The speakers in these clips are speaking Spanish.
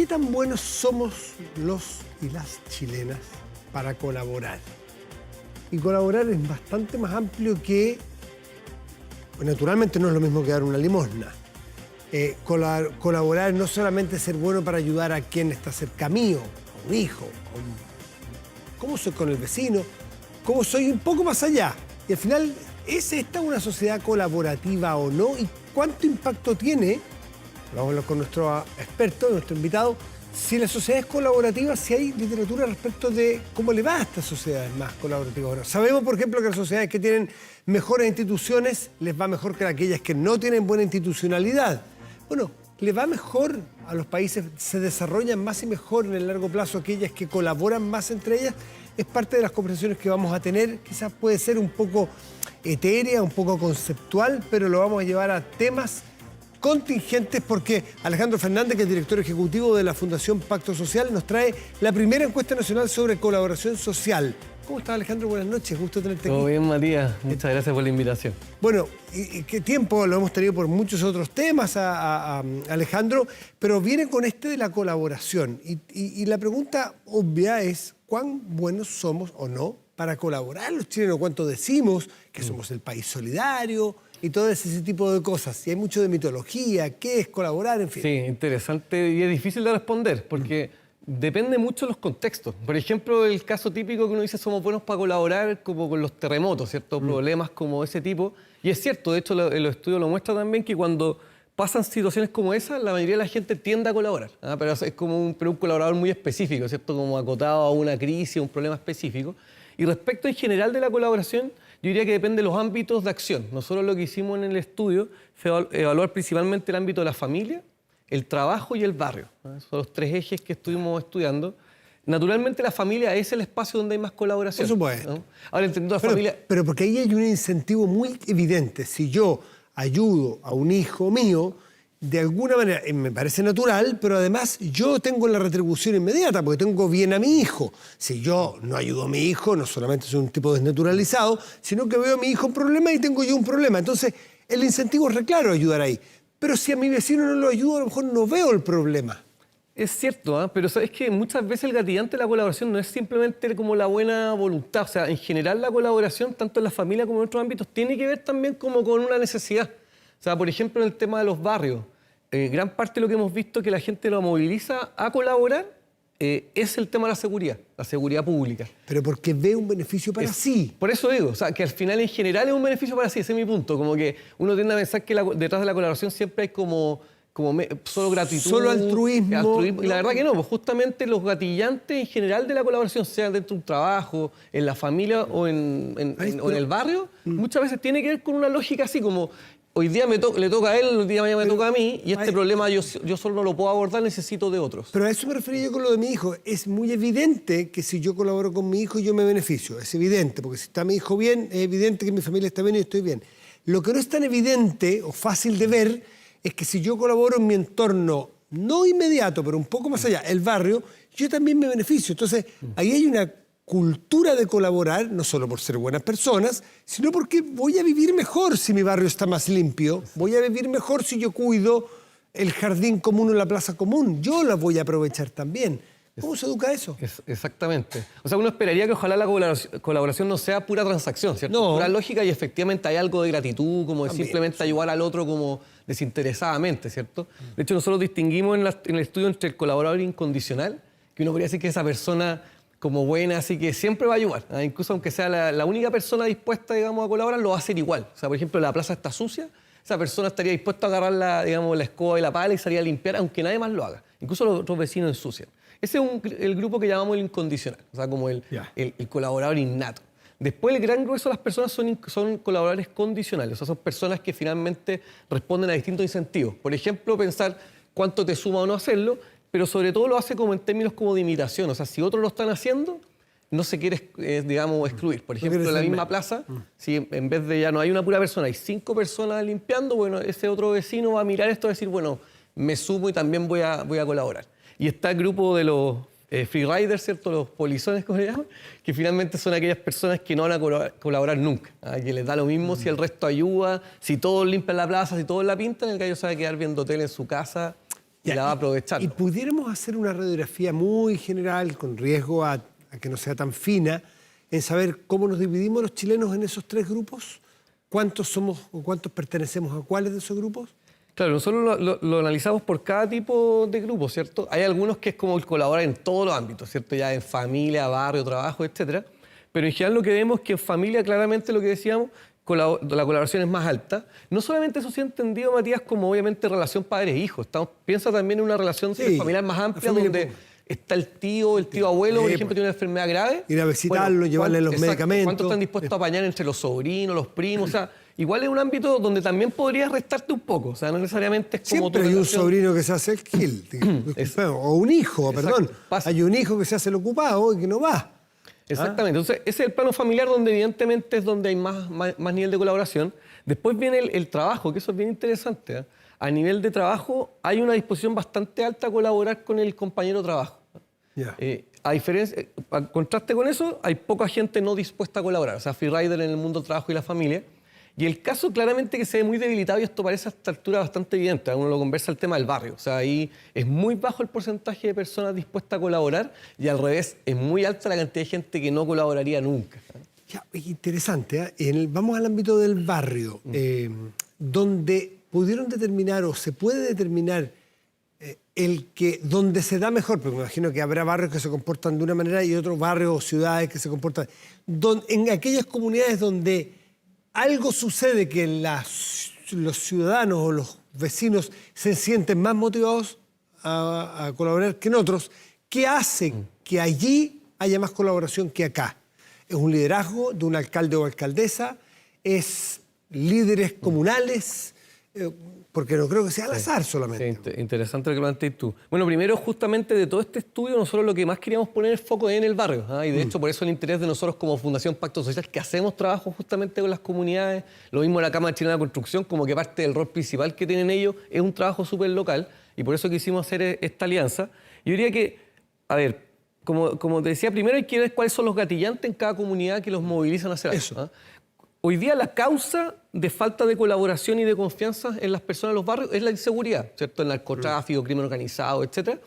¿Qué tan buenos somos los y las chilenas para colaborar? Y colaborar es bastante más amplio que... Naturalmente no es lo mismo que dar una limosna. Colaborar no solamente ser bueno para ayudar a quien está cerca mío, a un hijo, cómo soy con el vecino, cómo soy un poco más allá. Y al final, ¿es esta una sociedad colaborativa o no? ¿Y cuánto impacto tiene? Vamos a hablar con nuestro experto, nuestro invitado, si la sociedad es colaborativa, si hay literatura respecto de cómo le va a estas sociedades más colaborativas ahora. Sabemos, por ejemplo, que las sociedades que tienen mejores instituciones les va mejor que aquellas que no tienen buena institucionalidad. Bueno, les va mejor a los países, se desarrollan más y mejor en el largo plazo aquellas que colaboran más entre ellas. Es parte de las conversaciones que vamos a tener. Quizás puede ser un poco etérea, un poco conceptual, pero lo vamos a llevar a temas contingentes porque Alejandro Fernández, que es director ejecutivo de la Fundación Pacto Social, nos trae la primera encuesta nacional sobre colaboración social. ¿Cómo estás, Alejandro? Buenas noches, gusto tenerte aquí. Todo bien, Matías. Muchas gracias por la invitación. Bueno, y qué tiempo, lo hemos tenido por muchos otros temas, Alejandro, pero viene con este de la colaboración. Y la pregunta obvia es, ¿cuán buenos somos o no para colaborar los chilenos? ¿Cuánto decimos que somos el país solidario? Y todo ese tipo de cosas. Y hay mucho de mitología, qué es colaborar, en fin. Sí, interesante y es difícil de responder porque depende mucho de los contextos. Por ejemplo, el caso típico que uno dice somos buenos para colaborar como con los terremotos, ¿cierto? Problemas como ese tipo. Y es cierto, de hecho, el estudio lo muestra también que cuando pasan situaciones como esa, la mayoría de la gente tiende a colaborar. Pero es como un colaborador muy específico, ¿cierto? Como acotado a una crisis, a un problema específico. Y respecto en general de la colaboración, yo diría que depende de los ámbitos de acción. Nosotros lo que hicimos en el estudio fue evaluar principalmente el ámbito de la familia, el trabajo y el barrio. Son los tres ejes que estuvimos estudiando. Naturalmente la familia es el espacio donde hay más colaboración. Por supuesto. ¿No? Ahora entendiendo la familia... Pero porque ahí hay un incentivo muy evidente. Si yo ayudo a un hijo mío, de alguna manera, me parece natural, pero además yo tengo la retribución inmediata porque tengo bien a mi hijo. Si yo no ayudo a mi hijo, no solamente soy un tipo desnaturalizado, sino que veo a mi hijo un problema y tengo yo un problema. Entonces, el incentivo es reclaro ayudar ahí. Pero si a mi vecino no lo ayudo, a lo mejor no veo el problema. Es cierto, pero sabes que muchas veces el gatillante de la colaboración no es simplemente como la buena voluntad. O sea, en general la colaboración, tanto en la familia como en otros ámbitos, tiene que ver también como con una necesidad. O sea, por ejemplo, en el tema de los barrios, gran parte de lo que hemos visto que la gente lo moviliza a colaborar es el tema de la seguridad pública. Pero porque ve un beneficio para sí. Por eso digo, o sea, que al final en general es un beneficio para sí, ese es mi punto. Como que uno tiende a pensar que detrás de la colaboración siempre hay como solo gratitud. Solo altruismo. Y la verdad que no, pues justamente los gatillantes en general de la colaboración, sea dentro de un trabajo, en la familia o en el barrio, muchas veces tiene que ver con una lógica así como... Hoy día le toca a él, el día de mañana me toca a mí, y este problema yo solo no lo puedo abordar, necesito de otros. Pero a eso me refería yo con lo de mi hijo. Es muy evidente que si yo colaboro con mi hijo, yo me beneficio. Es evidente, porque si está mi hijo bien, es evidente que mi familia está bien y yo estoy bien. Lo que no es tan evidente o fácil de ver es que si yo colaboro en mi entorno, no inmediato, pero un poco más allá, el barrio, yo también me beneficio. Entonces, ahí hay una cultura de colaborar, no solo por ser buenas personas, sino porque voy a vivir mejor si mi barrio está más limpio, voy a vivir mejor si yo cuido el jardín común o la plaza común, yo la voy a aprovechar también. ¿Cómo se educa eso? Exactamente. O sea, uno esperaría que ojalá la colaboración no sea pura transacción, ¿cierto? No. Pura lógica y efectivamente hay algo de gratitud, como de También, simplemente ayudar al otro como desinteresadamente, ¿cierto? De hecho, nosotros distinguimos en el estudio entre el colaborador incondicional, que uno podría decir que esa persona como buena, así que siempre va a ayudar. Incluso aunque sea la única persona dispuesta, digamos, a colaborar, lo va a hacer igual. O sea, por ejemplo, la plaza está sucia, esa persona estaría dispuesta a agarrar la escoba y la pala y salir a limpiar, aunque nadie más lo haga. Incluso los otros vecinos ensucian. Ese es el grupo que llamamos el incondicional, o sea, como el colaborador innato. Después, el gran grueso de las personas son colaboradores condicionales, o sea, son personas que finalmente responden a distintos incentivos. Por ejemplo, pensar cuánto te suma o no hacerlo, pero sobre todo lo hace como en términos como de imitación. O sea, si otros lo están haciendo, no se quiere, digamos, excluir. Por ejemplo, en la misma plaza, si en vez de ya no hay una pura persona, hay 5 personas limpiando, bueno, ese otro vecino va a mirar esto y decir, bueno, me sumo y también voy a colaborar. Y está el grupo de los freeriders, ¿cierto? Los polizones, como se llaman, que finalmente son aquellas personas que no van a colaborar nunca. Que les da lo mismo si el resto ayuda, si todos limpian la plaza, si todos la pintan, el gallo se va a quedar viendo tele en su casa y la va a aprovechar. Y pudiéramos hacer una radiografía muy general, con riesgo a que no sea tan fina, en saber cómo nos dividimos los chilenos en esos 3 grupos, cuántos somos o cuántos pertenecemos a cuáles de esos grupos. Claro, nosotros lo analizamos por cada tipo de grupo, ¿cierto? Hay algunos que es como el colaborar en todos los ámbitos, ¿cierto? Ya en familia, barrio, trabajo, etcétera. Pero en general lo que vemos es que en familia, claramente lo que decíamos, la colaboración es más alta. No solamente eso se ha entendido, Matías, como obviamente relación padres-hijos. Piensa también en una relación familiar más amplia donde está el tío abuelo, por ejemplo, tiene una enfermedad grave. Ir a visitarlo, llevarle los medicamentos. ¿Cuántos están dispuestos a apañar entre los sobrinos, los primos? O sea, igual es un ámbito donde también podrías restarte un poco. O sea, no necesariamente es como... Siempre hay un sobrino que se hace el gil. O un hijo, perdón. Hay un hijo que se hace el ocupado y que no va. Exactamente. Entonces, ese es el plano familiar donde evidentemente es donde hay más nivel de colaboración. Después viene el trabajo, que eso es bien interesante. A nivel de trabajo hay una disposición bastante alta a colaborar con el compañero de trabajo. A contraste con eso, hay poca gente no dispuesta a colaborar. O sea, freerider en el mundo del trabajo y la familia. Y el caso claramente que se ve muy debilitado, y esto parece a esta altura bastante evidente, uno lo conversa el tema del barrio. O sea, ahí es muy bajo el porcentaje de personas dispuestas a colaborar y al revés, es muy alta la cantidad de gente que no colaboraría nunca. Ya, es interesante. Vamos al ámbito del barrio, donde pudieron determinar o se puede determinar donde se da mejor, porque me imagino que habrá barrios que se comportan de una manera y otros barrios o ciudades que se comportan... en aquellas comunidades donde algo sucede que los ciudadanos o los vecinos se sienten más motivados a colaborar que en otros, ¿qué hace que allí haya más colaboración que acá? ¿Es un liderazgo de un alcalde o alcaldesa? ¿Es líderes comunales? Porque no creo que sea al azar solamente. Sí, interesante lo que planteas tú. Bueno, primero, justamente de todo este estudio, nosotros lo que más queríamos poner el foco es en el barrio. Y de hecho, por eso el interés de nosotros como Fundación Pacto Social, que hacemos trabajo justamente con las comunidades, lo mismo la Cámara Chilena de Construcción, como que parte del rol principal que tienen ellos es un trabajo súper local, y por eso quisimos hacer esta alianza. Yo diría que, a ver, como te decía, primero hay que ver cuáles son los gatillantes en cada comunidad que los movilizan a hacer eso. Hoy día la causa de falta de colaboración y de confianza en las personas de los barrios es la inseguridad, ¿cierto? El narcotráfico, crimen organizado, etcétera.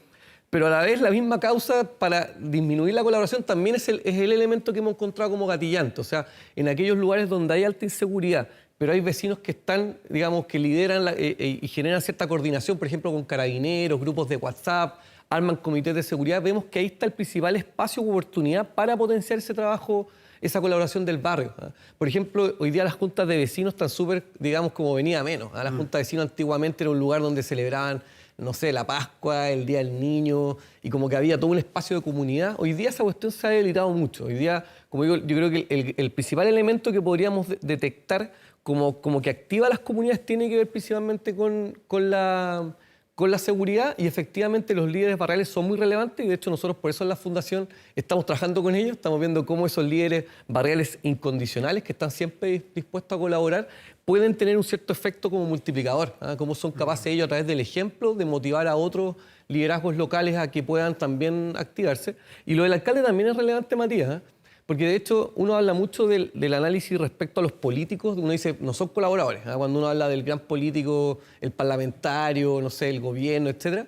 Pero a la vez la misma causa para disminuir la colaboración también es el elemento que hemos encontrado como gatillante. O sea, en aquellos lugares donde hay alta inseguridad, pero hay vecinos que están, digamos, que lideran y generan cierta coordinación, por ejemplo, con carabineros, grupos de WhatsApp, arman comités de seguridad, vemos que ahí está el principal espacio u oportunidad para potenciar ese trabajo, esa colaboración del barrio. Por ejemplo, hoy día las juntas de vecinos están súper, digamos, como venía menos. La junta de vecinos antiguamente era un lugar donde celebraban, no sé, la Pascua, el Día del Niño, y como que había todo un espacio de comunidad. Hoy día esa cuestión se ha debilitado mucho. Hoy día, como digo, yo creo que el principal elemento que podríamos detectar como que activa a las comunidades tiene que ver principalmente con la seguridad, y efectivamente los líderes barriales son muy relevantes, y de hecho nosotros por eso en la Fundación estamos trabajando con ellos, estamos viendo cómo esos líderes barriales incondicionales que están siempre dispuestos a colaborar pueden tener un cierto efecto como multiplicador, cómo son capaces ellos a través del ejemplo de motivar a otros liderazgos locales a que puedan también activarse. Y lo del alcalde también es relevante, Matías, porque de hecho uno habla mucho del análisis respecto a los políticos, uno dice, no son colaboradores, cuando uno habla del gran político, el parlamentario, no sé, el gobierno, etc.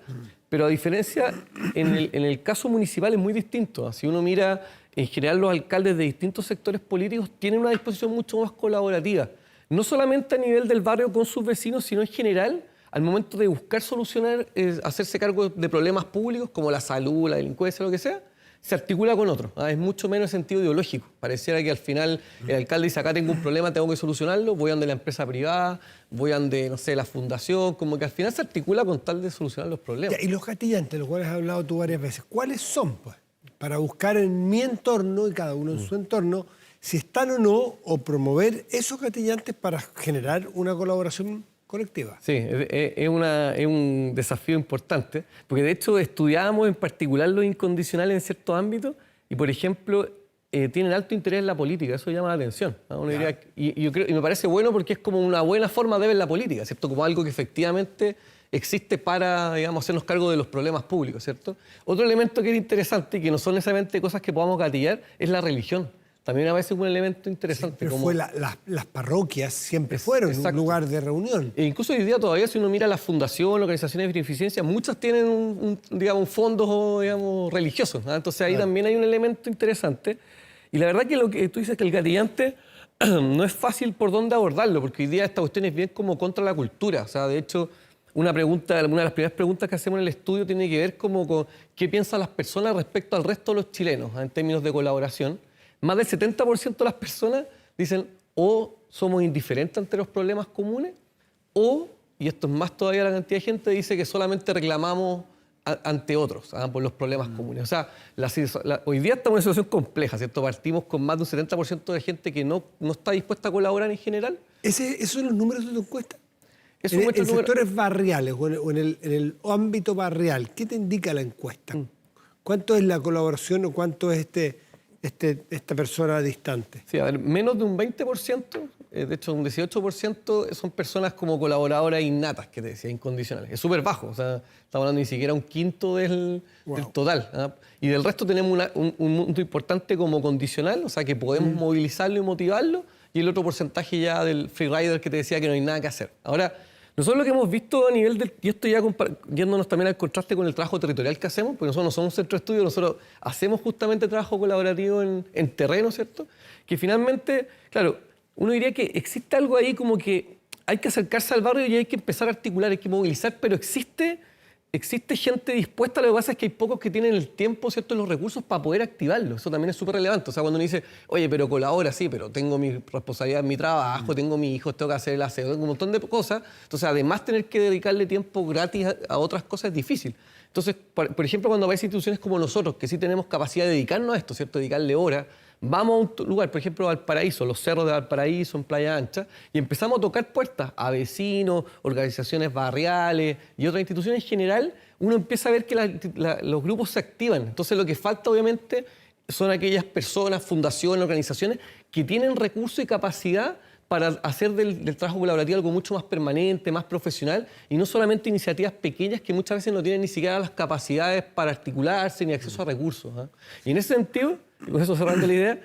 Pero a diferencia, en el caso municipal es muy distinto. Si uno mira, en general los alcaldes de distintos sectores políticos tienen una disposición mucho más colaborativa. No solamente a nivel del barrio con sus vecinos, sino en general al momento de buscar solucionar, hacerse cargo de problemas públicos como la salud, la delincuencia, lo que sea, se articula con otros. Es mucho menos sentido ideológico. Pareciera que al final el alcalde dice, acá tengo un problema, tengo que solucionarlo, voy a donde la empresa privada, voy a donde, no sé, la fundación, como que al final se articula con tal de solucionar los problemas. Y los gatillantes, los cuales has hablado tú varias veces, ¿cuáles son, pues? Para buscar en mi entorno y cada uno en su entorno si están o no, o promover esos gatillantes para generar una colaboración colectiva. Sí, es un desafío importante, porque de hecho estudiábamos en particular los incondicionales en ciertos ámbitos y, por ejemplo, tienen alto interés en la política, eso llama la atención, ¿no? Uno diría, y me parece bueno porque es como una buena forma de ver la política, ¿cierto? Como algo que efectivamente existe para, digamos, hacernos cargo de los problemas públicos, ¿cierto? Otro elemento que es interesante y que no son necesariamente cosas que podamos gatillar es la religión. también a veces un elemento interesante. Siempre como... fue las parroquias siempre fueron un lugar de reunión. E incluso hoy día todavía, si uno mira las fundaciones, organizaciones de beneficencia, muchas tienen digamos, fondos, digamos, religiosos, ¿no? Entonces ahí también hay un elemento interesante. Y la verdad que lo que tú dices, que el gatillante no es fácil por dónde abordarlo, porque hoy día esta cuestión es bien como contra la cultura. O sea, de hecho, una de las primeras preguntas que hacemos en el estudio tiene que ver como con qué piensan las personas respecto al resto de los chilenos, en términos de colaboración. Más del 70% de las personas dicen o somos indiferentes ante los problemas comunes o, y esto es más todavía la cantidad de gente, dice que solamente reclamamos ante otros por los problemas comunes. O sea, hoy día estamos en una situación compleja, ¿cierto? Partimos con más de un 70% de gente que no está dispuesta a colaborar en general. ¿Esos son los números de tu encuesta? En sectores barriales o en el ámbito barrial, ¿qué te indica la encuesta? ¿Cuánto es la colaboración o cuánto es esta persona distante? Sí, a ver, menos de un 20%, de hecho un 18% son personas como colaboradoras innatas, que te decía, incondicionales. Es súper bajo, o sea, estamos hablando ni siquiera un quinto del total. ¿Ah? Y del resto tenemos un punto importante como condicional, o sea, que podemos movilizarlo y motivarlo, y el otro porcentaje ya del freerider que te decía que no hay nada que hacer. Ahora, nosotros lo que hemos visto a nivel del... Y esto ya yéndonos también al contraste con el trabajo territorial que hacemos, porque nosotros no somos un centro de estudio, nosotros hacemos justamente trabajo colaborativo en terreno, ¿cierto? Que finalmente, claro, uno diría que existe algo ahí como que hay que acercarse al barrio y hay que empezar a articular, hay que movilizar, pero existe gente dispuesta. Lo que pasa es que hay pocos que tienen el tiempo, ¿cierto?, los recursos para poder activarlo. Eso también es súper relevante. O sea, cuando uno dice, oye, pero colabora, sí, pero tengo mi responsabilidad en mi trabajo, tengo mis hijos, tengo que hacer el aseo, tengo un montón de cosas. Entonces, además, tener que dedicarle tiempo gratis a otras cosas es difícil. Entonces, por ejemplo, cuando aparecen instituciones como nosotros, que sí tenemos capacidad de dedicarnos a esto, ¿cierto?, dedicarle horas, vamos a un lugar, por ejemplo, Valparaíso, los cerros de Valparaíso, en Playa Ancha, y empezamos a tocar puertas a vecinos, organizaciones barriales y otras instituciones en general. Uno empieza a ver que los grupos se activan. Entonces, lo que falta, obviamente, son aquellas personas, fundaciones, organizaciones que tienen recursos y capacidad para hacer del trabajo colaborativo algo mucho más permanente, más profesional, y no solamente iniciativas pequeñas que muchas veces no tienen ni siquiera las capacidades para articularse ni acceso a recursos. Y en ese sentido, y con eso cerrando la idea,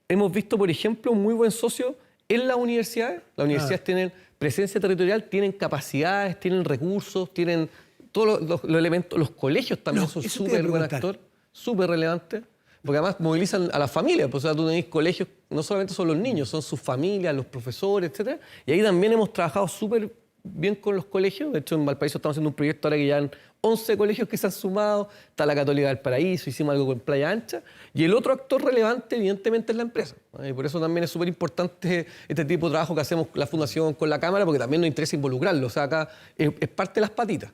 hemos visto, por ejemplo, un muy buen socio en las universidades. Las universidades tienen presencia territorial, tienen capacidades, tienen recursos, tienen todos los elementos. Los colegios también son súper buen actor, súper relevantes, porque además movilizan a las familias. Pues, o sea, tú tenés colegios, no solamente son los niños, son sus familias, los profesores, etc. Y ahí también hemos trabajado súper bien con los colegios. De hecho, en Valparaíso estamos haciendo un proyecto ahora que ya han 11 colegios que se han sumado. Está la Católica del Paraíso, hicimos algo con Playa Ancha. Y el otro actor relevante, evidentemente, es la empresa. Y por eso también es súper importante este tipo de trabajo que hacemos la Fundación con la Cámara, porque también nos interesa involucrarlo. O sea, acá es parte de las patitas.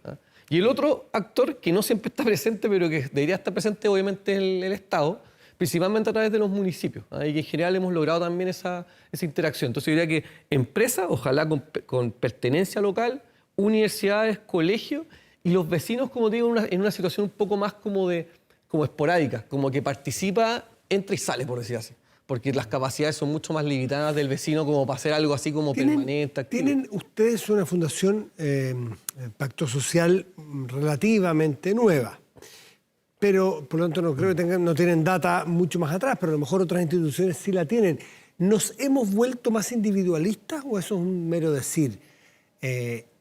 Y el otro actor, que no siempre está presente, pero que debería estar presente, obviamente, es el Estado, principalmente a través de los municipios. Y que en general hemos logrado también esa interacción. Entonces, yo diría que empresas, ojalá con pertenencia local, universidades, colegios, y los vecinos, como digo, en una situación un poco más como esporádica, como que participa, entra y sale, por decir así. Porque las capacidades son mucho más limitadas del vecino como para hacer algo así como permanente. ¿Tienen ustedes una fundación Pacto Social relativamente nueva? Pero, por lo tanto, no creo que no tienen data mucho más atrás, pero a lo mejor otras instituciones sí la tienen. ¿Nos hemos vuelto más individualistas o eso es un mero decir?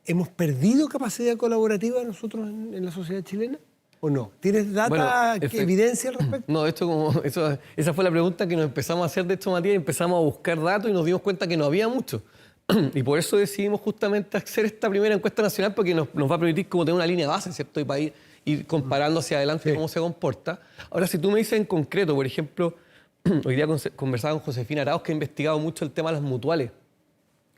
¿Hemos perdido capacidad colaborativa nosotros en la sociedad chilena o no? ¿Tienes data que evidencia al respecto? No, esa fue la pregunta que nos empezamos a hacer, de hecho, Matías, empezamos a buscar datos y nos dimos cuenta que no había mucho. Y por eso decidimos justamente hacer esta primera encuesta nacional, porque nos va a permitir como tener una línea base, ¿cierto? Y para ir comparando hacia adelante cómo se comporta. Ahora, si tú me dices en concreto, por ejemplo, hoy día conversaba con Josefina Arauz, que ha investigado mucho el tema de las mutuales.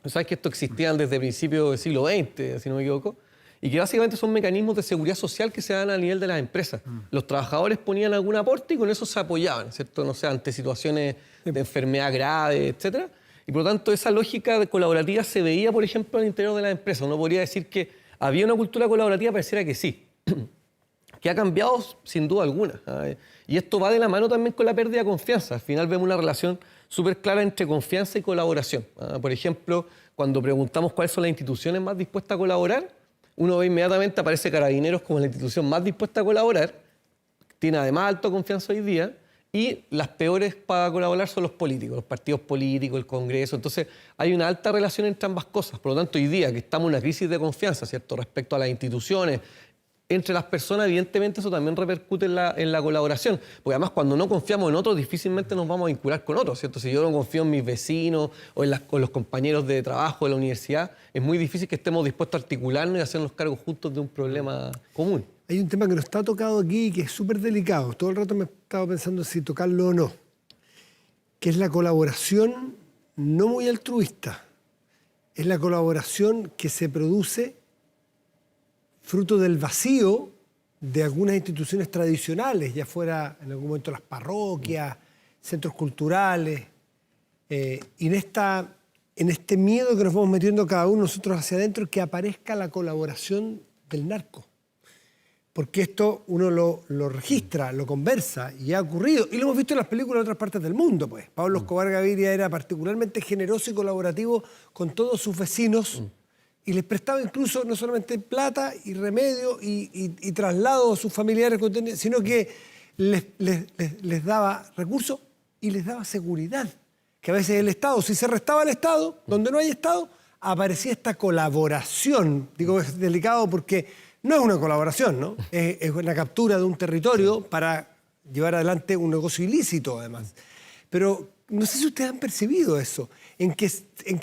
¿Sabes que esto existía desde principios del siglo XX, si no me equivoco? Y que básicamente son mecanismos de seguridad social que se dan a nivel de las empresas. Los trabajadores ponían algún aporte y con eso se apoyaban, ¿cierto? No sé, ante situaciones de enfermedad grave, etcétera. Y por lo tanto, esa lógica colaborativa se veía, por ejemplo, al interior de las empresas. Uno podría decir que había una cultura colaborativa, pareciera que sí. Que ha cambiado sin duda alguna. Y esto va de la mano también con la pérdida de confianza. Al final vemos una relación súper clara entre confianza y colaboración. Por ejemplo, cuando preguntamos cuáles son las instituciones más dispuestas a colaborar, uno ve inmediatamente, aparece Carabineros como la institución más dispuesta a colaborar, tiene además alta confianza hoy día, y las peores para colaborar son los políticos, los partidos políticos, el Congreso. Entonces, hay una alta relación entre ambas cosas. Por lo tanto, hoy día que estamos en una crisis de confianza, ¿cierto?, respecto a las instituciones, entre las personas, evidentemente eso también repercute en la colaboración. Porque además, cuando no confiamos en otros, difícilmente nos vamos a vincular con otros, ¿cierto? Si yo no confío en mis vecinos o en los compañeros de trabajo de la universidad, es muy difícil que estemos dispuestos a articularnos y hacernos cargo juntos de un problema común. Hay un tema que no está tocado aquí y que es súper delicado. Todo el rato me estaba pensando si tocarlo o no, que es la colaboración no muy altruista. Es la colaboración que se produce fruto del vacío de algunas instituciones tradicionales, ya fuera en algún momento las parroquias, centros culturales, y en este miedo que nos vamos metiendo cada uno nosotros hacia adentro, que aparezca la colaboración del narco. Porque esto uno lo registra, lo conversa, y ha ocurrido. Y lo hemos visto en las películas de otras partes del mundo, pues. Pablo Escobar Gaviria era particularmente generoso y colaborativo con todos sus vecinos, y les prestaba incluso no solamente plata y remedio y traslado a sus familiares, sino que les daba recursos y les daba seguridad. Que a veces el Estado, si se restaba el Estado, donde no hay Estado, aparecía esta colaboración. Digo, es delicado porque no es una colaboración, ¿no? Es una captura de un territorio para llevar adelante un negocio ilícito, además. Pero no sé si ustedes han percibido eso, en que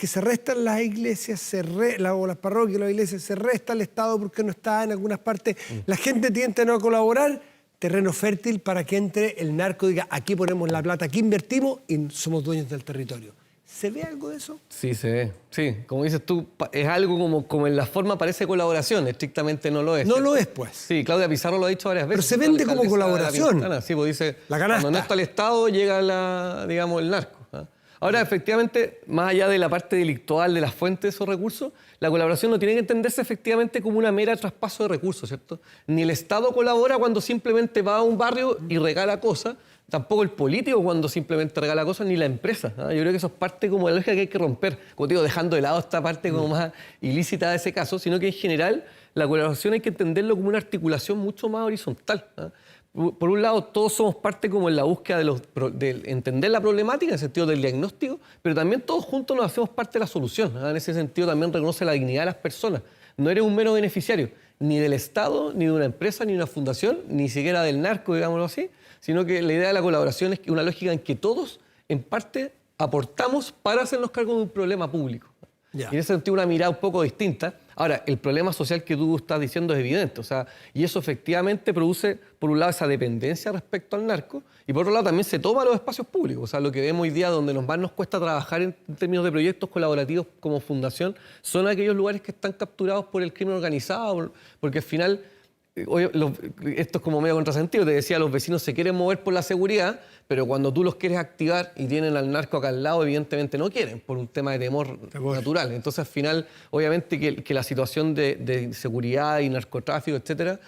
se restan las iglesias, o las parroquias, las iglesias, se resta el Estado porque no está en algunas partes. La gente tiende a no colaborar, terreno fértil para que entre el narco y diga, aquí ponemos la plata, aquí invertimos y somos dueños del territorio. ¿Se ve algo de eso? Sí, se ve. Sí, como dices tú, es algo como en la forma parece colaboración, estrictamente no lo es. No ¿cierto? lo es, pues. Sí, Claudia Pizarro lo ha dicho varias veces. Pero se vende como colaboración. Sí, pues dice, La canasta. cuando no está el Estado, llega digamos, el narco. ¿Ah? Ahora, efectivamente, más allá de la parte delictual de las fuentes de esos recursos, la colaboración no tiene que entenderse efectivamente como una mera traspaso de recursos, ¿cierto? Ni el Estado colabora cuando simplemente va a un barrio y regala cosas, tampoco el político cuando simplemente regala cosas, ni la empresa. ¿No? Yo creo que eso es parte como de la lógica que hay que romper. Como te digo, dejando de lado esta parte como más ilícita de ese caso, sino que en general la colaboración hay que entenderlo como una articulación mucho más horizontal. ¿No? Por un lado, todos somos parte como en la búsqueda de entender la problemática, en el sentido del diagnóstico, pero también todos juntos nos hacemos parte de la solución. ¿No? En ese sentido también reconoce la dignidad de las personas. No eres un mero beneficiario, ni del Estado, ni de una empresa, ni de una fundación, ni siquiera del narco, digámoslo así, sino que la idea de la colaboración es una lógica en que todos, en parte, aportamos para hacernos cargo de un problema público. Y en ese sentido una mirada un poco distinta. Ahora, el problema social que tú estás diciendo es evidente, o sea, y eso efectivamente produce, por un lado, esa dependencia respecto al narco, y por otro lado también se toma los espacios públicos. O sea, lo que vemos hoy día donde más nos cuesta trabajar en términos de proyectos colaborativos como fundación, son aquellos lugares que están capturados por el crimen organizado, porque al final... Esto es como medio contrasentido, te decía, los vecinos se quieren mover por la seguridad, pero cuando tú los quieres activar y tienen al narco acá al lado, evidentemente no quieren, por un tema de temor natural. Entonces, al final, obviamente que la situación de seguridad y narcotráfico, etcétera,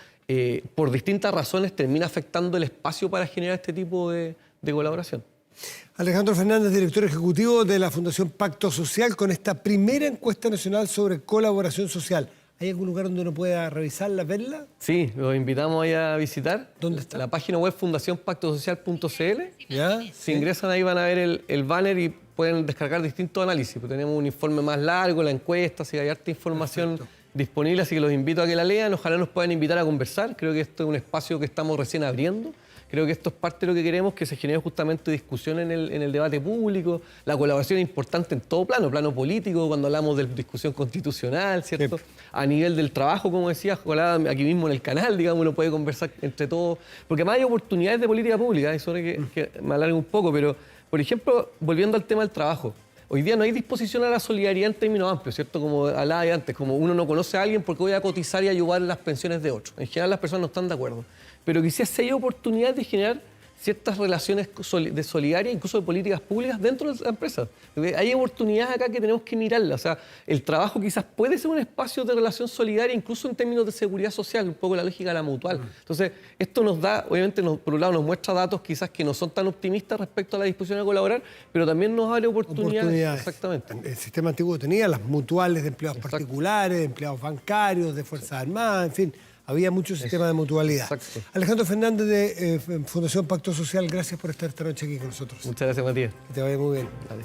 por distintas razones termina afectando el espacio para generar este tipo de colaboración. Alejandro Fernández, director ejecutivo de la Fundación Pacto Social, con esta primera encuesta nacional sobre colaboración social. ¿Hay algún lugar donde uno pueda revisarla, verla? Sí, los invitamos ahí a visitar. ¿Dónde está? La página web fundacionpactosocial.cl. ¿Ya? Si ingresan ahí van a ver el banner y pueden descargar distintos análisis. Pues tenemos un informe más largo, la encuesta, así que hay harta información disponible, así que los invito a que la lean. Ojalá nos puedan invitar a conversar. Creo que esto es un espacio que estamos recién abriendo. Creo que esto es parte de lo que queremos, que se genere justamente discusión en el debate público. La colaboración es importante en todo plano político, cuando hablamos de discusión constitucional, ¿cierto? Sí. A nivel del trabajo, como decía, ojalá aquí mismo en el canal, digamos, uno puede conversar entre todos, porque además hay oportunidades de política pública, eso es que me alargue un poco, pero, por ejemplo, volviendo al tema del trabajo, hoy día no hay disposición a la solidaridad en términos amplios, ¿cierto? Como hablaba antes, como uno no conoce a alguien porque voy a cotizar y ayudar en las pensiones de otros. En general las personas no están de acuerdo. Pero quizás sí hay oportunidad de generar ciertas relaciones de solidaria, incluso de políticas públicas dentro de la empresa. Hay oportunidades acá que tenemos que mirarlas. O sea, el trabajo quizás puede ser un espacio de relación solidaria, incluso en términos de seguridad social, un poco la lógica de la mutual. Entonces, esto nos da, obviamente, por un lado nos muestra datos quizás que no son tan optimistas respecto a la disposición a colaborar, pero también nos abre oportunidades. Exactamente. El sistema antiguo tenía las mutuales de empleados particulares, de empleados bancarios, de Fuerzas Armadas, en fin. había mucho sistema de mutualidad. Exacto. Alejandro Fernández de Fundación Pacto Social, gracias por estar esta noche aquí con nosotros. Muchas gracias, Matías. Que te vaya muy bien. Vale.